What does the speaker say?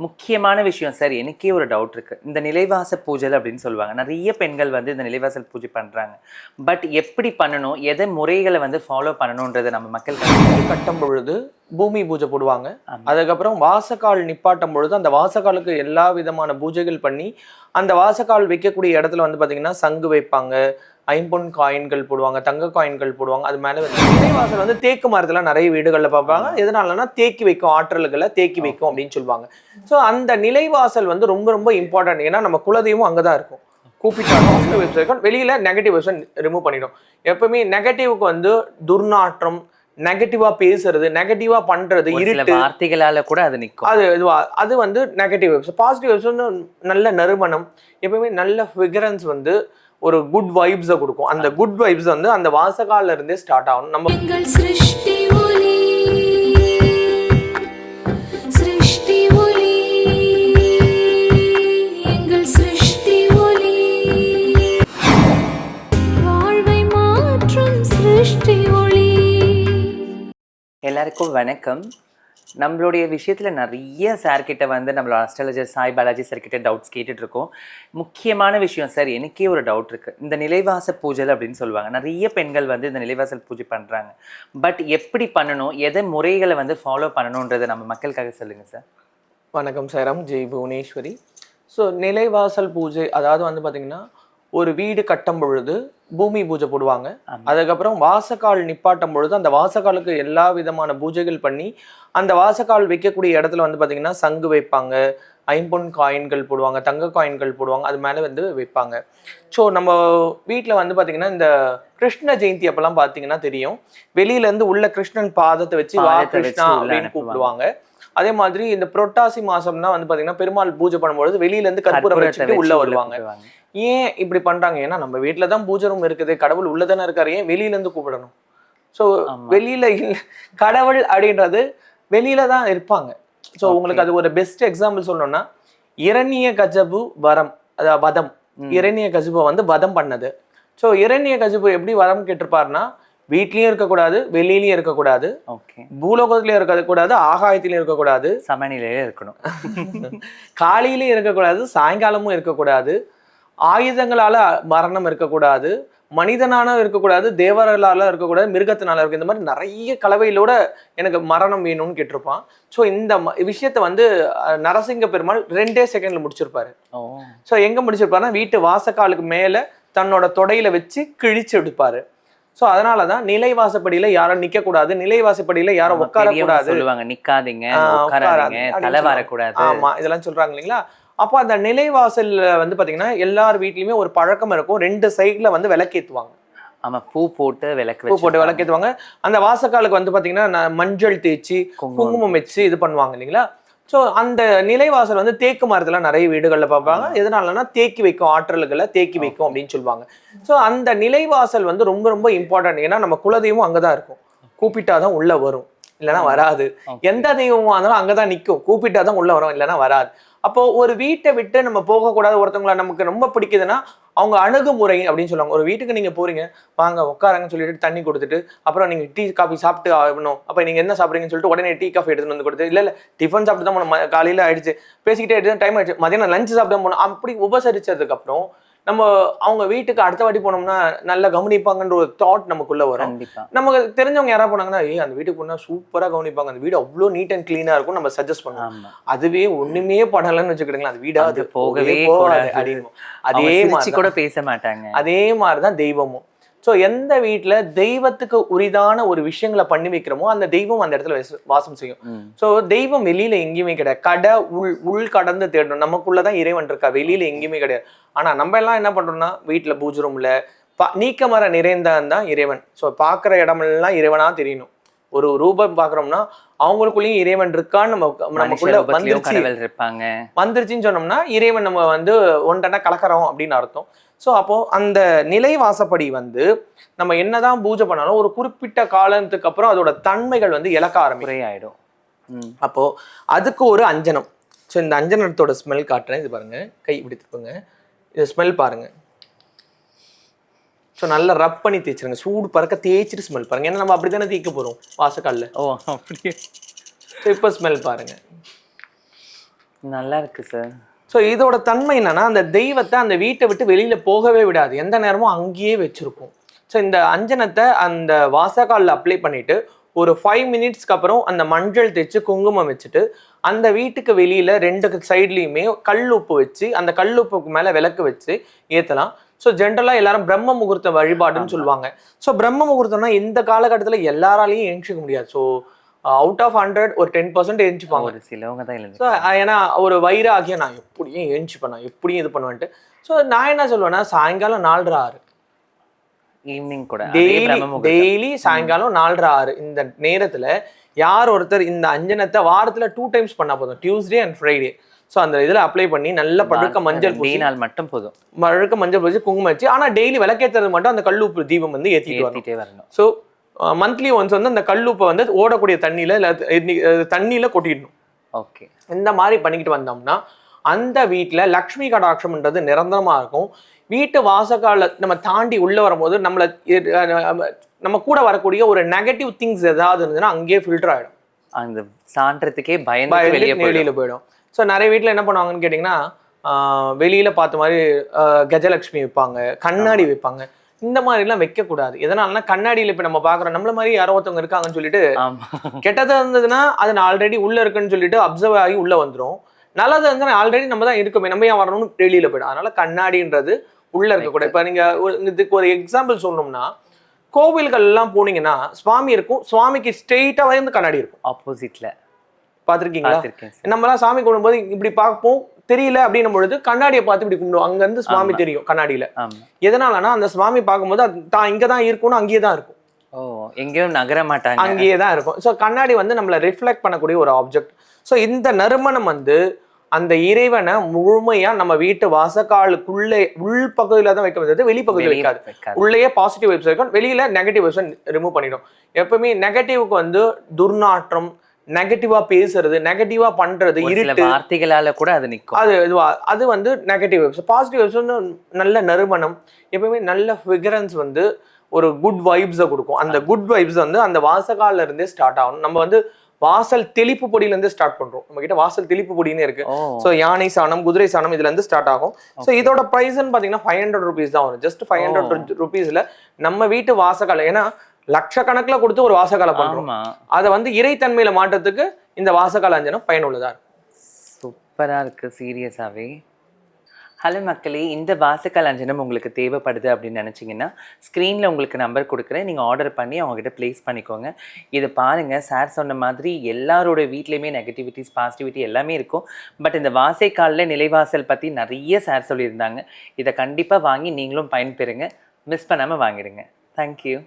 முக்கியமான விஷயம் சார். எனக்கே ஒரு டவுட் இருக்கு. இந்த நிலைவாச பூஜை அப்படின்னு சொல்லுவாங்க. நிறைய பெண்கள் வந்து இந்த நிலைவாசல் பூஜை பண்றாங்க. பட் எப்படி பண்ணணும்? எதை முறைகளை வந்து ஃபாலோ பண்ணணும்ன்றத நம்ம மக்கள் கட்டும் பொழுது பூமி பூஜை போடுவாங்க. அதுக்கப்புறம் வாசக்கால் நிப்பாட்டும் பொழுது அந்த வாசக்காலுக்கு எல்லா விதமான பூஜைகள் பண்ணி அந்த வாசக்கால் வைக்கக்கூடிய இடத்துல வந்து பாத்தீங்கன்னா சங்கு வைப்பாங்க, ஐம்பொன் காயின்கள் போடுவாங்க, தங்க காயின்கள் போடுவாங்க. அது மேல நிலைவாசல் வந்து தேக்கு மரத்துல நிறைய வீடுகள்ல பார்ப்பாங்க. எதனாலன்னா தேக்கி வைக்கும், ஆற்றல்களை தேக்கி வைக்கும் அப்படின்னு சொல்லுவாங்க. ஸோ அந்த நிலைவாசல் வந்து ரொம்ப ரொம்ப இம்பார்ட்டன்ட். ஏன்னா நம்ம குலதெய்வம் அங்கதான் இருக்கும். கூப்பிட்டாலும் வெளியில நெகட்டிவ் ரிமூவ் பண்ணிடும். எப்பவுமே நெகட்டிவ்க்கு வந்து துர்நாற்றம், நெகட்டிவா பேசுறது, நெகட்டிவா பண்றது, இருட்டு வார்த்தைகளால கூட அது நிற்கும். அது வந்து நெகட்டிவ் வெப்ஸ். பாசிட்டிவ் வெப்ஸ் வந்து நல்ல நறுமணம், எப்பவுமே நல்ல ஃபிகரன்ஸ் வந்து ஒரு குட் வைப்ஸை கொடுக்கும். அந்த குட் வைப்ஸ் வந்து அந்த வாசகால இருந்தே ஸ்டார்ட் ஆகணும். நம்ம எல்லாருக்கும் வணக்கம். நம்மளுடைய விஷயத்துல நிறைய சார்கிட்ட வந்து நம்மளோட அஸ்ட்ராலஜர் சாய் பாலாஜி சார்கிட்ட டவுட்ஸ் கேட்டுட்டு இருக்கோம். முக்கியமான விஷயம் சார், எனக்கே ஒரு டவுட் இருக்கு. இந்த நிலைவாச பூஜை அப்படின்னு சொல்லுவாங்க. நிறைய பெண்கள் வந்து இந்த நிலைவாசல் பூஜை பண்றாங்க. பட் எப்படி பண்ணணும்? எதை முறைகளை வந்து ஃபாலோ பண்ணணும்ன்றதை நம்ம மக்களுக்காக சொல்லுங்க சார். வணக்கம் சாரம், ஜெய் புவனேஸ்வரி. ஸோ நிலைவாசல் பூஜை அதாவது வந்து பார்த்தீங்கன்னா ஒரு வீடு கட்டும் பொழுது பூமி பூஜை போடுவாங்க. அதுக்கப்புறம் வாசக்கால் நிப்பாட்டும் பொழுது அந்த வாசக்காலுக்கு எல்லா விதமான பூஜைகள் பண்ணி அந்த வாசக்கால் வைக்கக்கூடிய இடத்துல வந்து பார்த்தீங்கன்னா சங்கு வைப்பாங்க, ஐம்பொன் காயின்கள் போடுவாங்க, தங்க காயின்கள் போடுவாங்க. அது மேலே வந்து வைப்பாங்க. ஸோ நம்ம வீட்டில் வந்து பார்த்தீங்கன்னா இந்த கிருஷ்ண ஜெயந்தி அப்பெல்லாம் பார்த்தீங்கன்னா தெரியும், வெளியிலேருந்து உள்ள கிருஷ்ணன் பாதத்தை வச்சு வா கிருஷ்ணா அப்படின்னு கூப்பிடுவாங்க. அதே மாதிரி இந்த புரட்டாசி மாசம்னா வந்து பார்த்தீங்கன்னா பெருமாள் பூஜை பண்ணும்பொழுது வெளியிலேருந்து கற்பூரம் வச்சுட்டு உள்ள வருவாங்க. ஏன் இப்படி பண்றாங்க? ஏன்னா நம்ம வீட்டில தான் பூஜை ரூம் இருக்குது, கடவுள் உள்ளதானே இருக்காரு, ஏன் வெளியில இருந்து கூப்பிடணும்? ஸோ வெளியில கடவுள் அப்படின்றது வெளியில தான் இருப்பாங்க. ஸோ உங்களுக்கு அது ஒரு பெஸ்ட் எக்ஸாம்பிள் சொல்லணும்னா இரண்ய கஜபு வரம், அதாவது வதம். இரண்ய கஜபு வந்து வதம் பண்ணது. ஸோ இரண்ய கஜபு எப்படி வரம் கேட்டிருப்பாருன்னா, வீட்லயும் இருக்கக்கூடாது, வெளியிலயும் இருக்கக்கூடாது, பூலோகத்திலயும் இருக்கக்கூடாது, ஆகாயத்திலயும் இருக்கக்கூடாது, சமநிலையில இருக்கணும், காலையிலயும் இருக்கக்கூடாது, சாயங்காலமும் இருக்கக்கூடாது, ஆயுதங்களால மரணம் இருக்கக்கூடாது, மனிதனால இருக்கக்கூடாது, தேவர்களால இருக்கக்கூடாது, மிருகத்தினால இருக்கு. இந்த மாதிரி நிறைய கலவையிலோட எனக்கு மரணம் வேணும்னு கேட்டிருப்பான். ஸோ இந்த விஷயத்த வந்து நரசிங்க பெருமாள் 2 செகண்ட்ல முடிச்சிருப்பாரு. ஸோ எங்க முடிச்சிருப்பாருன்னா வீட்டு வாசக்காலுக்கு மேல தன்னோட தொடையில வச்சு கிழிச்சு எடுப்பாரு. ஸோ அதனாலதான் நிலைவாசப்படியில யாரும் நிக்க கூடாது, நிலைவாசப்படியில யாரும் உட்கார கூடாது சொல்லுவாங்க. நிக்காதீங்க, தலை வரக்கூடாது, ஆமா இதெல்லாம் சொல்றாங்க இல்லைங்களா? அப்போ அந்த நிலைவாசல்ல வந்து பாத்தீங்கன்னா எல்லார் வீட்லயுமே ஒரு பழக்கம் இருக்கும். 2 சைட்ல வந்து விளக்கேத்துவாங்க. ஆமா, பூ போட்டு விளக்கேத்துவாங்க. அந்த வாசக்காலுக்கு வந்து பாத்தீங்கன்னா மஞ்சள் தேய்ச்சி குங்குமம் வச்சு இது பண்ணுவாங்க இல்லைங்களா? ஸோ அந்த நிலைவாசல் வந்து தேக்கு மரத்துல நிறைய வீடுகள்ல பார்ப்பாங்க. எதனாலன்னா தேக்கி வைக்கும், ஆற்றல்களை தேக்கி வைக்கும் அப்படின்னு சொல்லுவாங்க. ஸோ அந்த நிலைவாசல் வந்து ரொம்ப ரொம்ப இம்பார்ட்டன்ட். ஏன்னா நம்ம குலதெய்வம் அங்கதான் இருக்கும். கூப்பிட்டாதான் உள்ள வரும், இல்லைன்னா வராது. எந்த தெய்வமா இருந்தாலும் அங்கதான் நிற்கும். கூப்பிட்டாதான் உள்ள வரும், இல்லைன்னா வராது. அப்போ ஒரு வீட்டை விட்டு நம்ம போகக்கூடாது. ஒருத்தவங்களை நமக்கு ரொம்ப பிடிக்குதுன்னா அவங்க அணுகுமுறை அப்படின்னு சொல்லுவாங்க. ஒரு வீட்டுக்கு நீங்க போறீங்க, வாங்க உட்காரங்கன்னு சொல்லிட்டு தண்ணி கொடுத்துட்டு அப்புறம் நீங்க டீ காஃபி சாப்பிட்டு ஆகணும். அப்ப நீங்க என்ன சாப்பிட்றீங்கன்னு சொல்லிட்டு உடனே டீ காஃபி எடுத்துட்டு வந்து கொடுத்து, இல்ல டிஃபன் சாப்பிட்டு தான் போனோம், காலையில ஆயிடுச்சு, பேசிக்கிட்டே எடுத்து டைம் ஆயிடுச்சு, மதியானம் லஞ்ச் சாப்பிட்டு போனோம். அப்படி உபசரிச்சதுக்கு அப்புறம் நம்ம அவங்க வீட்டுக்கு அடுத்த வாட்டி போனோம்னா நல்லா கவனிப்பாங்கன்ற ஒரு தாட் நமக்குள்ள வரும். நமக்கு தெரிஞ்சவங்க யாராவது போனாங்கன்னா, அந்த வீட்டுக்கு போனா சூப்பரா கவனிப்பாங்க, அந்த வீடு அவ்வளோ நீட் அண்ட் கிளீனா இருக்கும், நம்ம சஜஸ்ட் பண்ணுவோம். அதுவே ஒண்ணுமே பண்ணலன்னு வச்சுக்கிட்டுங்களா, அந்த வீடா அது போகவே போகாது அப்படின்னு. அதே மாதிரி கூட பேச மாட்டாங்க. அதே மாதிரிதான் தெய்வமும். ஸோ எந்த வீட்டுல தெய்வத்துக்கு உரிதான ஒரு விஷயங்களை பண்ணி வைக்கிறோமோ அந்த தெய்வம் அந்த இடத்துல வாசம் செய்யும். ஸோ தெய்வம் வெளியில எங்கேயுமே கிடையாது. உள் கடந்து தேடணும். நமக்குள்ளதான் இறைவன் இருக்கா, வெளியில எங்கேயுமே கிடையாது. ஆனா நம்ம எல்லாம் என்ன பண்றோம்னா வீட்டுல பூஜை ரூம்ல நீக்க மர நிறைந்தான் தான் இறைவன். ஸோ பாக்குற இடமெல்லாம் இறைவனா தெரியணும். ஒரு ரூபம் பாக்குறோம்னா அவங்களுக்குள்ளேயும் இறைவன் இருக்கான்னு நமக்குள்ள வந்துருச்சுன்னு சொன்னோம்னா இறைவன் நம்ம வந்து ஒன்றா கலக்கிறோம் அப்படின்னு அர்த்தம். ஸோ அப்போ அந்த நிலைவாசப்படி வந்து நம்ம என்னதான் பூஜை பண்ணாலும் ஒரு குறிப்பிட்ட காலத்துக்கு அப்புறம் அதோட தன்மைகள் வந்து இழக்க ஆரம்பிக்கும். அப்போ அதுக்கு ஒரு அஞ்சனம். ஸோ இந்த அஞ்சனத்தோட ஸ்மெல் காட்டுறேன். இது பாருங்க, கை இப்படி திருப்புங்க, இது ஸ்மெல் பாருங்க. ஸோ நல்லா ரப் பண்ணி தேய்ச்சிருங்க, சூடு பறக்க தேய்ச்சிட்டு ஸ்மெல் பாருங்க. ஏன்னா நம்ம அப்படித்தானே தேய்க்க போறோம் வாசக்காலில். ஓ அப்படியே. ஸோ இப்போ ஸ்மெல் பாருங்க. நல்லா இருக்கு சார். ஸோ இதோட தன்மை என்னன்னா, அந்த தெய்வத்தை அந்த வீட்டை விட்டு வெளியில போகவே விடாது, எந்த நேரமும் அங்கேயே வச்சிருக்கும். ஸோ இந்த அஞ்சனத்தை அந்த வாசக்காலில் அப்ளை பண்ணிட்டு ஒரு 5 மினிட்ஸ்க்கு அப்புறம் அந்த மஞ்சள் தேய்ச்சி குங்குமம் வச்சுட்டு அந்த வீட்டுக்கு வெளியில 2 சைட்லையுமே கல் உப்பு வச்சு அந்த கல் உப்புக்கு மேல விளக்கு வச்சு ஏத்தலாம். ஸோ ஜென்ரலாக எல்லாரும் பிரம்ம முகூர்த்த வழிபாடுன்னு சொல்லுவாங்க. ஸோ பிரம்ம முகூர்த்தம்னா இந்த காலகட்டத்தில் எல்லாராலையும் எழுந்திக்க முடியாது. ஸோ அவுட் ஆஃப் 100 ஒரு 10% எழுந்திப்பாங்க. ஒரு சிலவங்க தான் ஸோ எழுந்து. ஏன்னா ஒரு வைராகியம், நான் எப்படியும் எழுந்திப்பேன், நான் எப்படியும் இது பண்ணுவேன்ட்டு. ஸோ நான் என்ன சொல்லுவேன்னா, சாயங்காலம் 4:30 ஈவினிங் கூட டெய்லி சாயங்காலம் 4:30 இந்த நேரத்துல யார் ஒருத்தர் இந்த அஞ்சனத்தை வாரத்துல 2 டைம்ஸ் பண்ணா போதும், டியூஸ்டே அண்ட் ஃப்ரைடே. ஸோ அந்த இதுல அப்ளை பண்ணி நல்ல பழுக்க மஞ்சள் பூசி, நாள் மட்டும் போதும், பழுக்க மஞ்சள் பூசி குங்குமம் வச்சு, ஆனா டெய்லி விளக்கேற்றுறது மட்டும் அந்த கல்லுப்பு தீபம் வந்து ஏற்றிட்டே வரணும். ஸோ மந்த்லி ஒன்ஸ் வந்து அந்த கல்லுப்பை வந்து ஓடக்கூடிய தண்ணியில இல்ல தண்ணியில கொட்டிடணும். ஓகே, இந்த மாதிரி பண்ணிக்கிட்டு வந்தோம்னா அந்த வீட்டுல லக்ஷ்மி கடாட்சம்ன்றது நிரந்தரமா இருக்கும். வீட்டு வாசக்கால நம்ம தாண்டி உள்ள வரும்போது நம்ம கூட வரக்கூடிய ஒரு நெகட்டிவ் திங்ஸ் ஏதாவது இருந்ததுன்னா அங்கேயே ஃபில்டர் ஆயிடும், அந்த சான்றதுக்கே பயந்து வெளியில போயிடும். ஸோ நிறைய வீட்டுல என்ன பண்ணுவாங்கன்னு கேட்டீங்கன்னா, வெளியில பார்த்த மாதிரி கஜலட்சுமி வைப்பாங்க, கண்ணாடி வைப்பாங்க. இந்த மாதிரி எல்லாம் வைக்க கூடாது. எதனாலனா கண்ணாடியில இப்ப நம்ம பாக்குறோம், நம்மள மாதிரி யாரோ ஒருத்தவங்க இருக்காங்கன்னு சொல்லிட்டு கெட்டதா இருந்ததுன்னா அது ஆல்ரெடி உள்ள இருக்குன்னு சொல்லிட்டு அப்சர்வ் ஆகி உள்ள வந்துடும். நல்லது இருந்தா ஆல்ரெடி நம்ம தான் இருக்கோமே, நம்ம ஏன் வரணும்னு வெளியில போயிடும். அதனால கண்ணாடின்றது உள்ள இருக்கக்கூடாது. இப்ப நீங்க இதுக்கு ஒரு எக்ஸாம்பிள் சொல்லணும்னா, கோவில்கள் எல்லாம் போனீங்கன்னா சுவாமி இருக்கும், சுவாமிக்கு ஸ்ட்ரெயிட்டா வந்து கண்ணாடி இருக்கும் ஆப்போசிட்ல. பாத்திருக்கீங்களா? நம்ம எல்லாம் சாமி கும்பிடும்போது இப்படி பார்ப்போம், தெரியல அப்படின்னும் பொழுது கண்ணாடியை பார்த்து இப்படி கும்பிடுவோம், அங்க இருந்து சுவாமி தெரியும் கண்ணாடியில. எதனாலனா அந்த சுவாமி பார்க்கும்போது தான் இங்கதான் இருக்கும்னு அங்கேயே தான் இருக்கும். எங்கேயும் நகர மாட்டாங்க, அங்கேயே தான் இருக்கும். ஸோ கண்ணாடி வந்து நம்மளை ரிஃப்ளெக்ட் பண்ணக்கூடிய ஒரு ஆப்ஜெக்ட். ஸோ இந்த நறுமணம் வந்து அந்த இறைவனை முழுமையா நம்ம வீட்டு வாசக்காலுக்குள்ளே உள் பகுதியில தான் வைக்க முடியாது, வெளிப்பகுதியில் வைக்காது. உள்ளேயே பாசிட்டிவ் வைப்ஸ் இருக்கும், வெளியில நெகட்டிவ் வைப்ஸ் ரிமூவ் பண்ணிடும். எப்பவுமே நெகட்டிவ்க்கு வந்து துர்நாற்றம், நெகட்டிவா பேசுறது, நெகட்டிவா பண்றது, இருட்டு வார்த்தைகளால கூட அது நிற்கும். அது வந்து நெகட்டிவ் வைப்ஸ். பாசிட்டிவ் வைப்ஸ் வந்து நல்ல நறுமணம், எப்பவுமே நல்ல ஃபிகரன்ஸ் வந்து ஒரு குட் வைப்ஸை கொடுக்கும். அந்த குட் வைப்ஸ் வந்து அந்த வாசகால இருந்தே ஸ்டார்ட் ஆகணும். நம்ம வந்து வாசல் தெளிப்பு பொடியில இருந்து ஸ்டார்ட் பண்றோம். நம்ம கிட்ட வாசல் தெளிப்பு பொடின்னு இருக்கு. சோ யானை சாணம், குதிரை சாணம் இதுல இருந்து ஸ்டார்ட் ஆகும். சோ இதோட பிரைஸ்ன்னு பாத்தீங்கன்னா 500 rupees தான் வரும். ஜஸ்ட் 500 rupeesல நம்ம வீட்டு வாசகால, ஏன்னா லட்சக்கணக்கில் கொடுத்து ஒரு வாசகால பண்றோம், அதை வந்து இறைத்தன்மையில மாற்றத்துக்கு இந்த வாசகால அஞ்சனம் பயனுள்ளதா இருக்கும். சூப்பரா இருக்கு சீரியஸாவே. ஹலோ மக்களே, இந்த வாசக்கால் அஞ்சனம் உங்களுக்கு தேவைப்படுது அப்படின்னு நினச்சிங்கன்னா ஸ்க்ரீனில் உங்களுக்கு நம்பர் கொடுக்குறேன், நீங்கள் ஆர்டர் பண்ணி அவங்ககிட்ட ப்ளேஸ் பண்ணிக்கோங்க. இதை பாருங்கள், சார் சொன்ன மாதிரி எல்லாரோட வீட்லேயுமே நெகட்டிவிட்டிஸ் பாசிட்டிவிட்டி எல்லாமே இருக்கும். பட் இந்த வாசைக்காலில் நிலைவாசல் பற்றி நிறைய சார் சொல்லியிருந்தாங்க. இதை கண்டிப்பாக வாங்கி நீங்களும் பயன்பெறுங்க, மிஸ் பண்ணாமல் வாங்கிடுங்க. தேங்க்யூ.